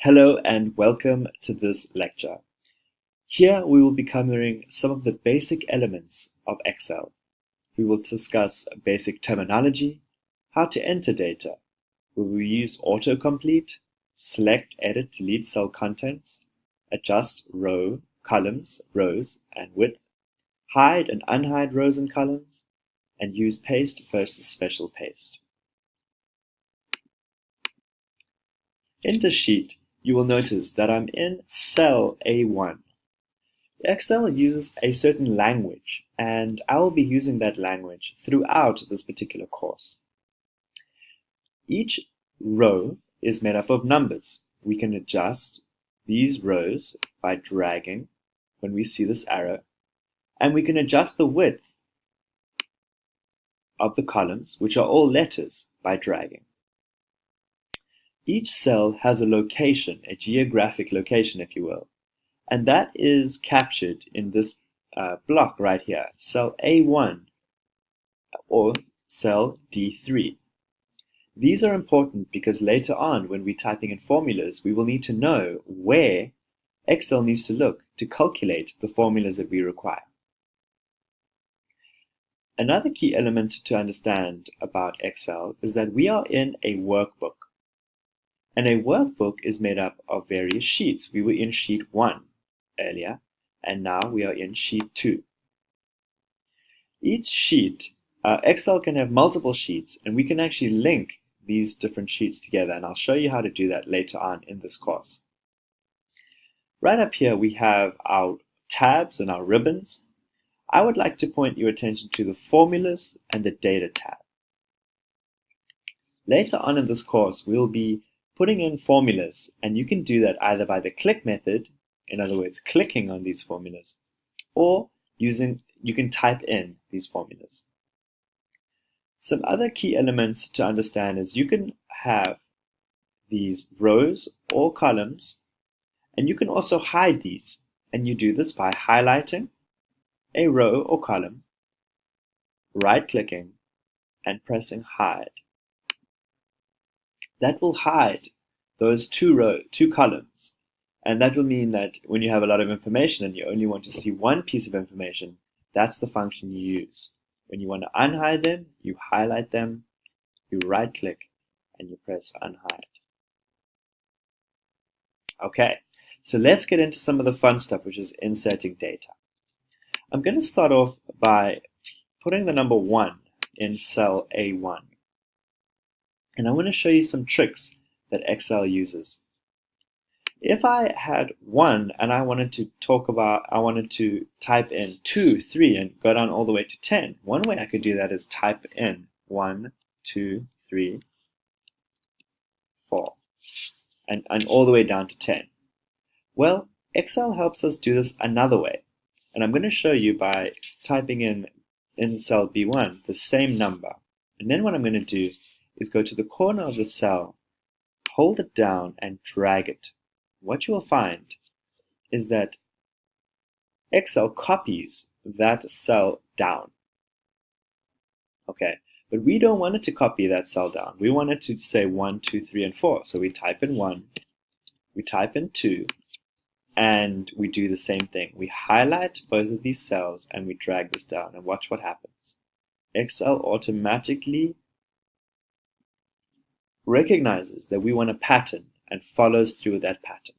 Hello and welcome to this lecture. Here we will be covering some of the basic elements of Excel. We will discuss basic terminology, how to enter data. We will use autocomplete, select, edit, delete cell contents, adjust columns, rows, and width, hide and unhide rows and columns, and use paste versus special paste. In this sheet, you will notice that I'm in cell A1. Excel uses a certain language, and I will be using that language throughout this particular course. Each row is made up of numbers. We can adjust these rows by dragging when we see this arrow, and we can adjust the width of the columns, which are all letters, by dragging. Each cell has a location, a geographic location, if you will, and that is captured in this block right here, cell A1 or cell D3. These are important because later on, when we're typing in formulas, we will need to know where Excel needs to look to calculate the formulas that we require. Another key element to understand about Excel is that we are in a workbook. And a workbook is made up of various sheets. We were in sheet 1 earlier, and now we are in sheet 2. Each sheet, Excel can have multiple sheets, and we can actually link these different sheets together, and I'll show you how to do that later on in this course. Right up here we have our tabs and our ribbons. I would like to point your attention to the formulas and the data tab. Later on in this course, we'll be putting in formulas, and you can do that either by the click method, in other words, clicking on these formulas, or you can type in these formulas. Some other key elements to understand is you can have these rows or columns, and you can also hide these, and you do this by highlighting a row or column, right-clicking, and pressing hide. That will hide those two columns, and that will mean that when you have a lot of information and you only want to see one piece of information, that's the function you use. When you want to unhide them, you highlight them, you right-click, and you press unhide. Okay, so let's get into some of the fun stuff, which is inserting data. I'm going to start off by putting the number 1 in cell A1. And I want to show you some tricks that Excel uses. If I had 1 and I wanted to type in 2, 3, and go down all the way to 10, one way I could do that is type in 1, 2, 3, 4, and all the way down to 10. Well, Excel helps us do this another way, and I'm going to show you by typing in cell B1 the same number. And then what I'm going to do is go to the corner of the cell, hold it down, and drag it. What you will find is that Excel copies that cell down. Okay, but we don't want it to copy that cell down. We want it to say 1, 2, 3, and 4. So we type in 1, we type in 2, and we do the same thing. We highlight both of these cells and we drag this down, and watch what happens. Excel automatically recognizes that we want a pattern and follows through with that pattern.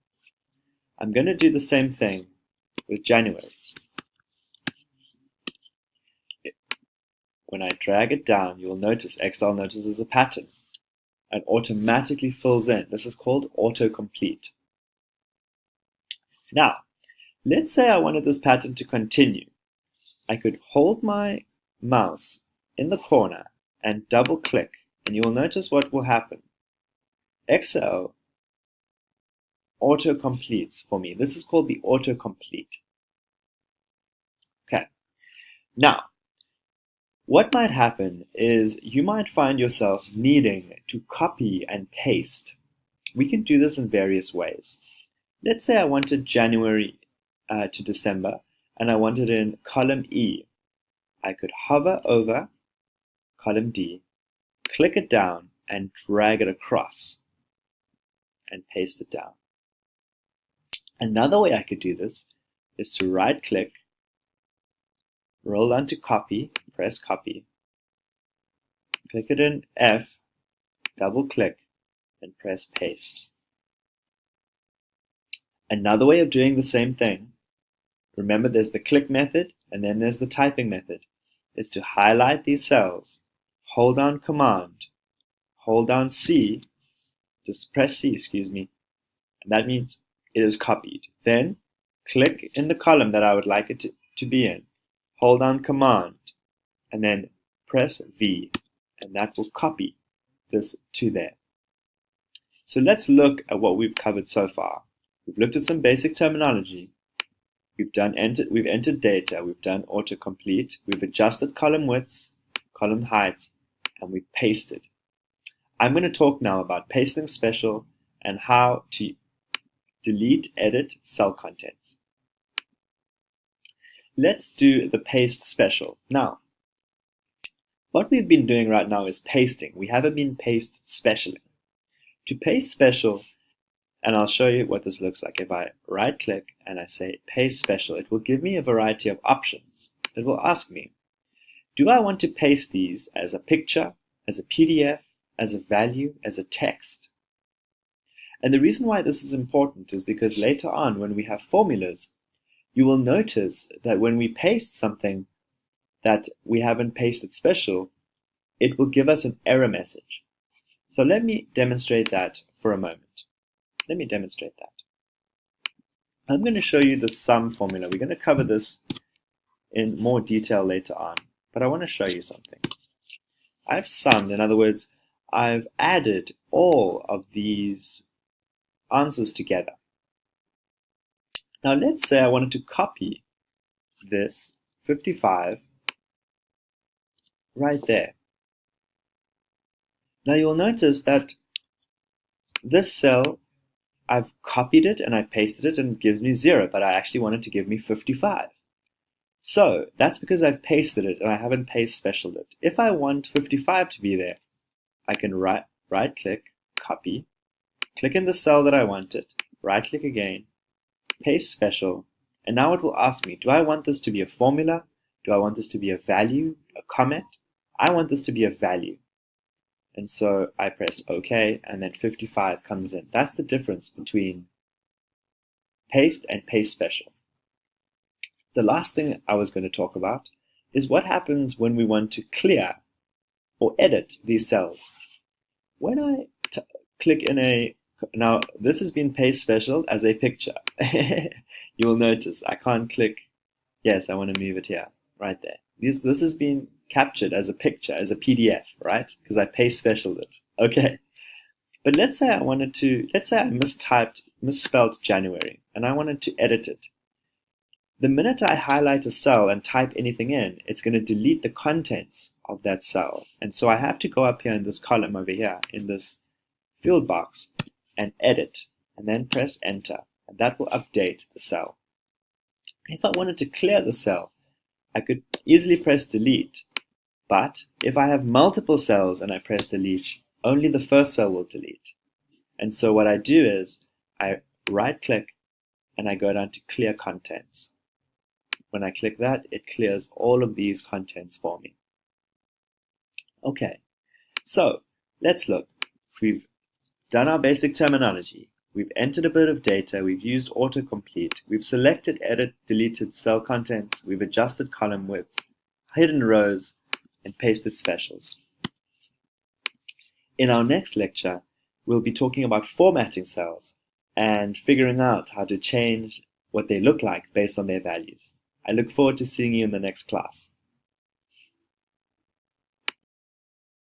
I'm going to do the same thing with January. When I drag it down, you'll notice Excel notices a pattern and automatically fills in. This is called autocomplete. Now, let's say I wanted this pattern to continue. I could hold my mouse in the corner and double click, and you will notice what will happen. Excel auto-completes for me. This is called the autocomplete. Okay. Now, what might happen is you might find yourself needing to copy and paste. We can do this in various ways. Let's say I wanted January to December, and I wanted in column E. I could hover over column D, click it down, and drag it across and paste it down. Another way I could do this is to right click, roll down to copy, press copy, click it in F, double click, and press paste. Another way of doing the same thing, remember there's the click method and then there's the typing method, is to highlight these cells, hold down Command, hold down C, just press C, and that means it is copied. Then click in the column that I would like it to be in, hold down Command, and then press V, and that will copy this to there. So let's look at what we've covered so far. We've looked at some basic terminology. We've entered data. We've done autocomplete. We've adjusted column widths, column heights, and we've pasted. I'm going to talk now about pasting special and how to delete, edit cell contents. Let's do the paste special. Now, what we've been doing right now is pasting. We haven't been paste specialing. To paste special, and I'll show you what this looks like. If I right click and I say paste special, it will give me a variety of options. It will ask me, do I want to paste these as a picture, as a PDF, as a value, as a text? And the reason why this is important is because later on when we have formulas, you will notice that when we paste something that we haven't pasted special, it will give us an error message. So let me demonstrate that for a moment. Let me demonstrate that. I'm going to show you the sum formula. We're going to cover this in more detail later on, but I want to show you something. I've summed, in other words, I've added all of these answers together. Now let's say I wanted to copy this 55 right there. Now you'll notice that this cell, I've copied it and I've pasted it and it gives me 0, but I actually want it to give me 55. So that's because I've pasted it and I haven't paste specialed it. If I want 55 to be there, I can right click, copy, click in the cell that I want it, right click again, paste special, and now it will ask me, do I want this to be a formula? Do I want this to be a value, a comment? I want this to be a value. And so I press OK, and then 55 comes in. That's the difference between paste and paste special. The last thing I was going to talk about is what happens when we want to clear or edit these cells. When I click in now this has been paste special as a picture. You will notice I can't click, yes, I want to move it here, right there. This has been captured as a picture, as a PDF, right? Because I paste specialed it. Okay. But let's say I misspelled January, and I wanted to edit it. The minute I highlight a cell and type anything in, it's going to delete the contents of that cell. And so I have to go up here in this column over here, in this field box, and edit, and then press enter, and that will update the cell. If I wanted to clear the cell, I could easily press delete, but if I have multiple cells and I press delete, only the first cell will delete. And so what I do is I right click and I go down to clear contents. When I click that, it clears all of these contents for me. Okay, so let's look. We've done our basic terminology. We've entered a bit of data. We've used autocomplete. We've selected, edit, deleted cell contents. We've adjusted column widths, hidden rows, and pasted specials. In our next lecture, we'll be talking about formatting cells and figuring out how to change what they look like based on their values. I look forward to seeing you in the next class.